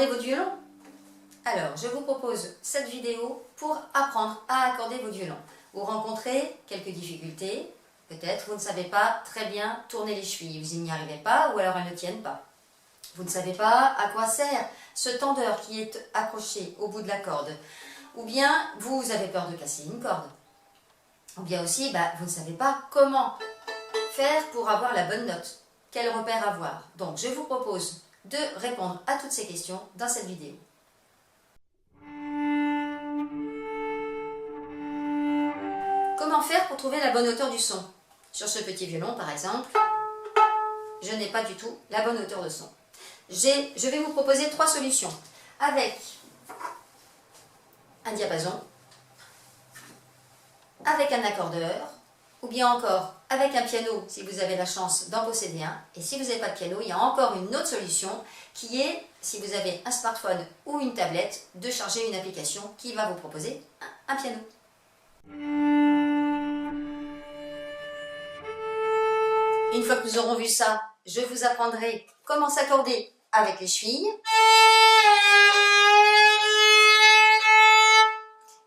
accorder votre violon? Alors, je vous propose cette vidéo pour apprendre à accorder votre violon. Vous rencontrez quelques difficultés, peut-être vous ne savez pas très bien tourner les chevilles, vous n'y arrivez pas ou alors elles ne tiennent pas. Vous ne savez pas à quoi sert ce tendeur qui est accroché au bout de la corde. Ou bien vous avez peur de casser une corde. Ou bien aussi, vous ne savez pas comment faire pour avoir la bonne note. Quel repère avoir. Donc, je vous propose de répondre à toutes ces questions dans cette vidéo. Comment faire pour trouver la bonne hauteur du son? Sur ce petit violon, par exemple, je n'ai pas du tout la bonne hauteur de son. Je vais vous proposer 3 solutions. Avec un diapason, avec un accordeur, ou bien encore avec un piano si vous avez la chance d'en posséder un. Et si vous n'avez pas de piano, il y a encore une autre solution qui est, si vous avez un smartphone ou une tablette, de charger une application qui va vous proposer un piano. Une fois que nous aurons vu ça, je vous apprendrai comment s'accorder avec les chevilles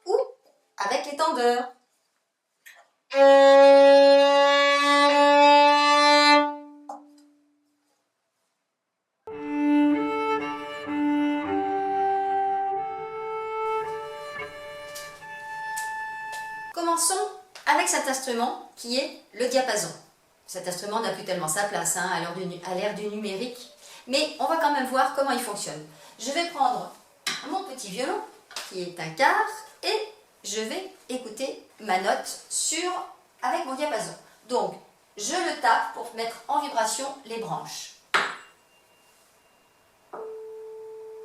ou avec les tendeurs. Commençons avec cet instrument qui est le diapason. Cet instrument n'a plus tellement sa place à l'ère du numérique, mais on va quand même voir comment il fonctionne. Je vais prendre mon petit violon qui est un quart et je vais écouter ma note avec mon diapason. Donc, je le tape pour mettre en vibration les branches.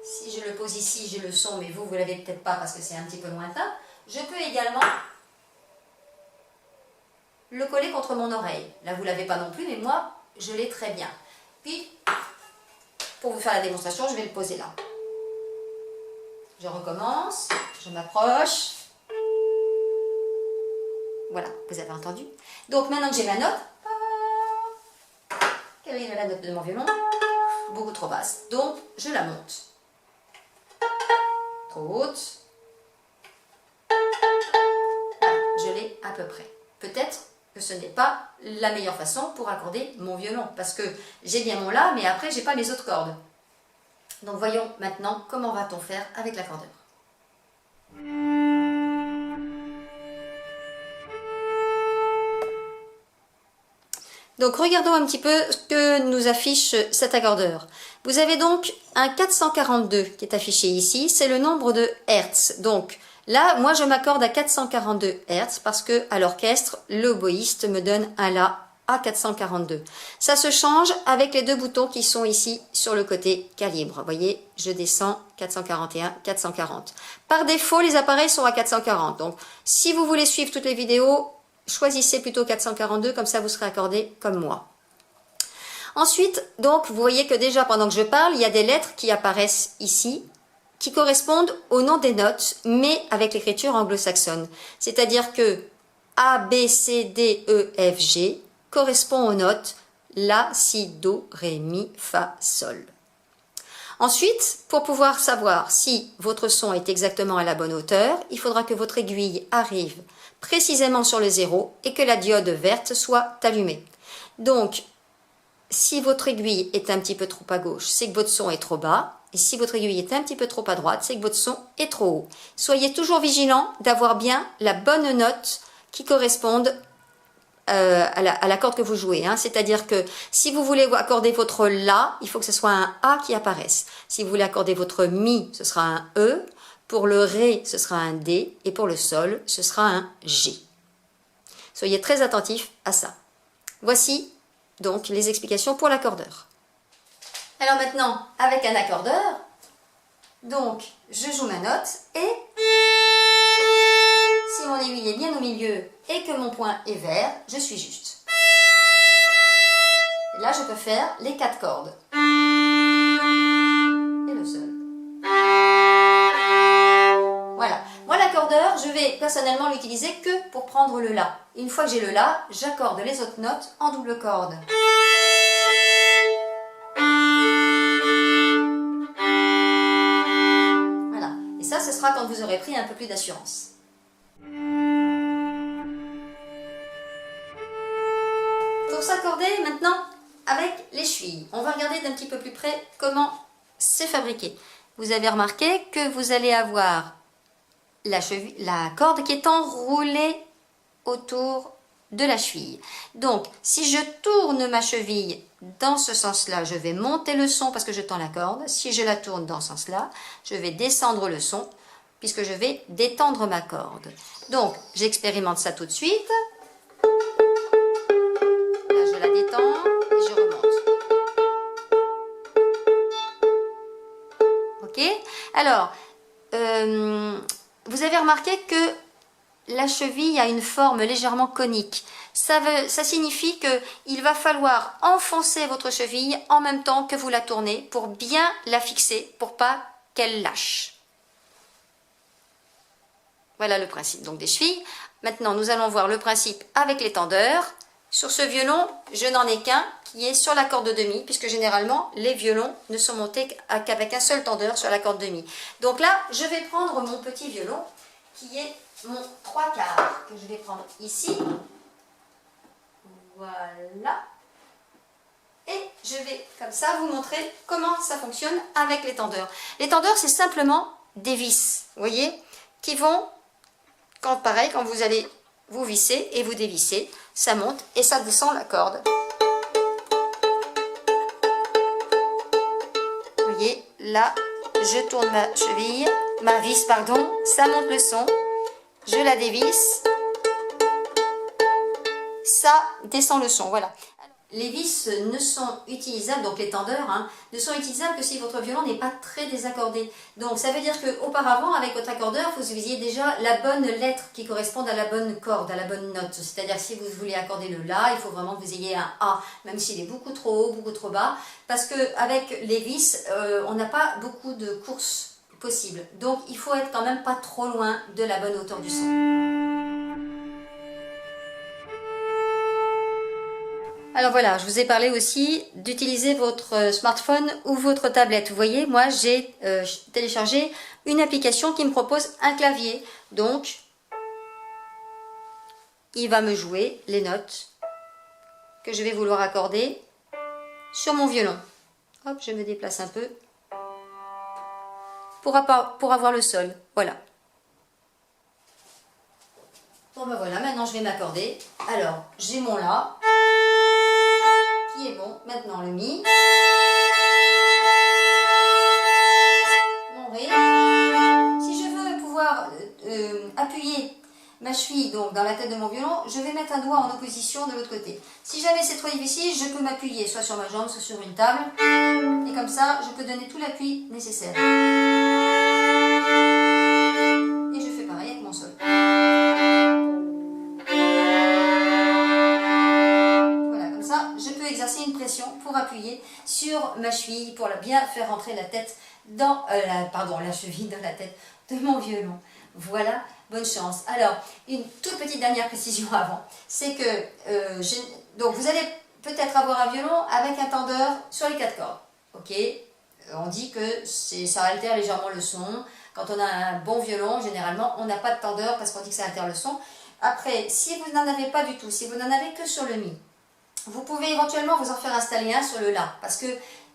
Si je le pose ici, j'ai le son, mais vous ne l'avez peut-être pas parce que c'est un petit peu lointain. Je peux également le coller contre mon oreille. Là, vous ne l'avez pas non plus, mais moi, je l'ai très bien. Puis, pour vous faire la démonstration, je vais le poser là. Je recommence, je m'approche. Voilà, vous avez entendu. Donc, maintenant que j'ai ma note, quelle est la note de mon violon? Beaucoup trop basse. Donc, je la monte. Trop haute. Voilà, je l'ai à peu près. Peut-être que ce n'est pas la meilleure façon pour accorder mon violon, parce que j'ai bien mon La, mais après j'ai pas les autres cordes. Donc voyons maintenant comment va-t-on faire avec l'accordeur. Donc regardons un petit peu ce que nous affiche cet accordeur. Vous avez donc un 442 qui est affiché ici, c'est le nombre de Hertz. Donc là, moi je m'accorde à 442 Hz parce que à l'orchestre, l'oboïste me donne un La à 442. Ça se change avec les 2 boutons qui sont ici sur le côté calibre. Vous voyez, je descends 441, 440. Par défaut, les appareils sont à 440. Donc si vous voulez suivre toutes les vidéos, choisissez plutôt 442, comme ça vous serez accordé comme moi. Ensuite, donc, vous voyez que déjà pendant que je parle, il y a des lettres qui apparaissent ici, qui correspondent au nom des notes, mais avec l'écriture anglo-saxonne. C'est-à-dire que A, B, C, D, E, F, G correspond aux notes La, Si, Do, Ré, Mi, Fa, Sol. Ensuite, pour pouvoir savoir si votre son est exactement à la bonne hauteur, il faudra que votre aiguille arrive précisément sur le 0 et que la diode verte soit allumée. Donc, si votre aiguille est un petit peu trop à gauche, c'est que votre son est trop bas. Et si votre aiguille est un petit peu trop à droite, c'est que votre son est trop haut. Soyez toujours vigilant d'avoir bien la bonne note qui corresponde à la corde que vous jouez. C'est-à-dire que si vous voulez accorder votre La, il faut que ce soit un A qui apparaisse. Si vous voulez accorder votre Mi, ce sera un E. Pour le Ré, ce sera un D. Et pour le Sol, ce sera un G. Soyez très attentifs à ça. Voici donc les explications pour l'accordeur. Alors maintenant, avec un accordeur, donc je joue ma note et si mon aiguille est bien au milieu et que mon point est vert, je suis juste. Et là, je peux faire les 4 cordes. Et le Sol. Voilà. Moi, l'accordeur, je vais personnellement l'utiliser que pour prendre le La. Une fois que j'ai le La, j'accorde les autres notes en double corde. ça, ce sera quand vous aurez pris un peu plus d'assurance. Pour s'accorder maintenant avec les chevilles, on va regarder d'un petit peu plus près comment c'est fabriqué. Vous avez remarqué que vous allez avoir la corde qui est enroulée autour de la cheville. Donc, si je tourne ma cheville dans ce sens-là, je vais monter le son parce que je tends la corde. Si je la tourne dans ce sens-là, je vais descendre le son puisque je vais détendre ma corde. Donc, j'expérimente ça tout de suite. Là, je la détends et je remonte. Ok? Alors, vous avez remarqué que la cheville a une forme légèrement conique. Ça signifie qu'il va falloir enfoncer votre cheville en même temps que vous la tournez pour bien la fixer, pour pas qu'elle lâche. Voilà le principe donc des chevilles. Maintenant, nous allons voir le principe avec les tendeurs. Sur ce violon, je n'en ai qu'un qui est sur la corde de mi, puisque généralement, les violons ne sont montés qu'avec un seul tendeur sur la corde de mi. Donc là, je vais prendre mon petit violon, qui est mon 3/4, que je vais prendre ici. Voilà. Et je vais, comme ça, vous montrer comment ça fonctionne avec les tendeurs. Les tendeurs, c'est simplement des vis, vous voyez, qui vont, quand vous allez vous visser et vous dévisser, ça monte et ça descend la corde. Vous voyez, là, je tourne ma vis, pardon, ça monte le son, je la dévisse, ça descend le son, voilà. Les vis ne sont utilisables, donc les tendeurs, ne sont utilisables que si votre violon n'est pas très désaccordé. Donc ça veut dire qu'auparavant, avec votre accordeur, vous visiez déjà la bonne lettre qui corresponde à la bonne corde, à la bonne note. C'est-à-dire si vous voulez accorder le La, il faut vraiment que vous ayez un A, même s'il est beaucoup trop haut, beaucoup trop bas, parce qu'avec les vis, on n'a pas beaucoup de courses possibles. Donc il faut être quand même pas trop loin de la bonne hauteur du son. Alors voilà, je vous ai parlé aussi d'utiliser votre smartphone ou votre tablette. Vous voyez, moi j'ai téléchargé une application qui me propose un clavier. Donc, il va me jouer les notes que je vais vouloir accorder sur mon violon. Hop, je me déplace un peu pour avoir le sol. Voilà. Bon ben voilà, maintenant je vais m'accorder. Alors, j'ai mon La. Est bon, maintenant le Mi, mon Ré. Si je veux pouvoir appuyer ma cheville donc dans la tête de mon violon, je vais mettre un doigt en opposition de l'autre côté. Si jamais c'est trop difficile, je peux m'appuyer soit sur ma jambe, soit sur une table, et comme ça, je peux donner tout l'appui nécessaire. Et je fais pareil avec mon Sol. Exercer une pression pour appuyer sur ma cheville pour bien faire rentrer la tête dans la cheville dans la tête de mon violon. Voilà, bonne chance. Alors, une toute petite dernière précision avant, c'est que donc vous allez peut-être avoir un violon avec un tendeur sur les 4 cordes. Ok, on dit que ça altère légèrement le son. Quand on a un bon violon, généralement, on n'a pas de tendeur parce qu'on dit que ça altère le son. Après, si vous n'en avez pas du tout, si vous n'en avez que sur le Mi, vous pouvez éventuellement vous en faire installer un sur le La, parce que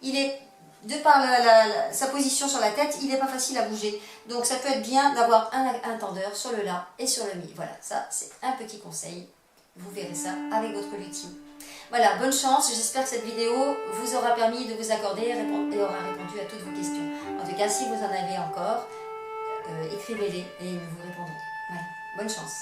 il est, de par sa position sur la tête, il n'est pas facile à bouger. Donc ça peut être bien d'avoir un tendeur sur le La et sur le Mi. Voilà, ça c'est un petit conseil. Vous verrez ça avec votre luthier. Voilà, bonne chance. J'espère que cette vidéo vous aura permis de vous accorder et aura répondu à toutes vos questions. En tout cas, si vous en avez encore, écrivez-les et nous vous répondrons. Voilà, bonne chance.